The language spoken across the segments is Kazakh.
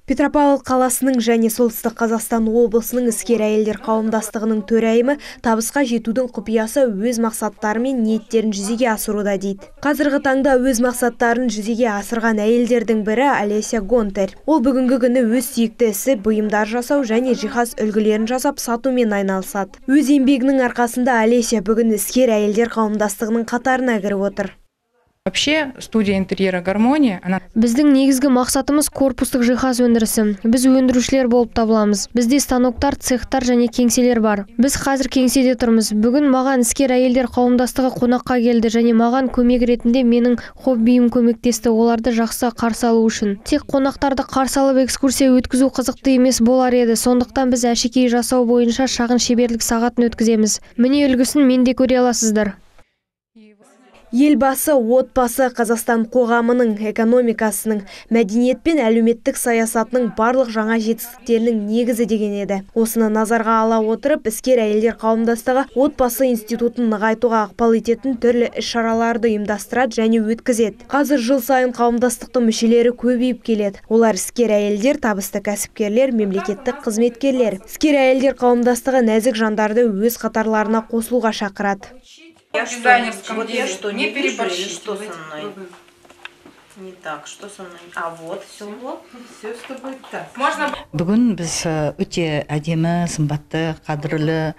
Петропавл қаласының және Солтүстік Қазақстан облысының іскер әйелдер қауымдастығының төрайымы табысқа жетудің құпиясы өз мақсаттары мен ниеттерін жүзеге асыруда дейді. Қазіргі таңда өз мақсаттарын жүзеге асырған әйелдердің бірі Олеся Гонтарь. Ол бүгінгі күні өз сүйікті ісі бұйымдар жасау және жиһаз үлгілерін жасап сатумен айналысады. Өз еңбегінің арқасында Олеся бүгін іскер әйелдер қауымдастығының қатарына кіріп отыр. Вообще, студия интерьера «Гармония», она... Біздің негізгі мақсатымыз корпустық жиһаз өндірісі. Біз өндірушілер болып табыламыз. Бізде станоктар, цехтар және кеңселер бар. Біз қазір кеңседе тұрмыз. Бүгін маған іскер әйелдер қауымдастығы қонаққа келді және маған көмек ретінде менің хоббиім көмектесті, оларды жақсы қарсы алу үшін. Тек қонақтарды қарсы алып экскурсия өткізу қызықты емес болар еді. Сондықтан біз әшекей жасау бойынша шағын шеберлік сағатын өткіземіз. Міне үлгісін менде көре аласыздар. Елбасы отбасы Қазақстан қоғамының, экономикасының, мәдениет пен әлеуметтік саясатының барлық жаңа жетістіктерінің негізі деген еді. Осыны назарға ала отырып, іскер әйелдер қауымдастығы отбасы институтын нығайтуға ықпал ететін түрлі іс-шараларды ұйымдастырады және өткізеді. Қазір жыл сайын қауымдастықтың мүшелері көбейіп келеді. Олар іскер әйелдер, табысты кәсіпкерлер, мемлекеттік қызметкерлер. Іскер әйелдер қауымдастығы нәзік жандарды өз қатарларына қосылуға шақырады. Я что, не переборщить, что со мной? Не так, что со мной? А вот, все с тобой так. Можно? Бүгін біз өте әдемі, сымбатты, қадірлі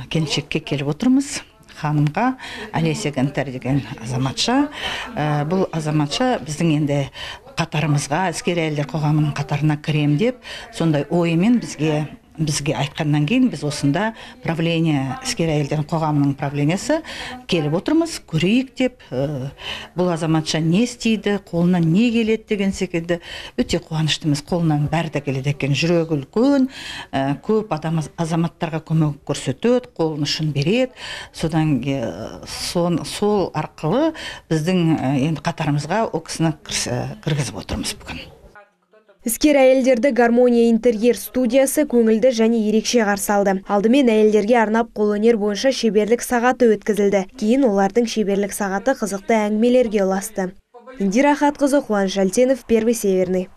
келіншекке келіп отырмыз. Ханымға Олеся Гонтарь деген азаматша. Бұл азаматша біздің енді қатарымызға, іскер әйелдер қоғамының қатарына кірем деп, сондай ойымен бізге айтқаннан кейін біз осында правление, іскер әйелдер қоғамының правлениясы келіп отырмыз, көрейік деп. Бұл азаматша не істейді, қолынан не келеді деген секілді өте қуаныштымыз. Қолынан бәрі де келеді екен, жүрегі үлкен, көп азаматтарға көмек көрсетеді, қолын ұшын береді. Содан сол арқылы біздің енді қатарымызға о кісіні кіргізіп отырмыз бүгін. Іскер әйелдерді «Гармония интерьер» студиясы көңілді және ерекше қарсы алды. Алдымен әйелдерге арнап қолөнер бойынша шеберлік сағаты өткізілді. Кейін олардың шеберлік сағаты қызықты әңгімелерге ұласты. Индира Хатқызы, Қуаныш Әлтенов, Первый Северный.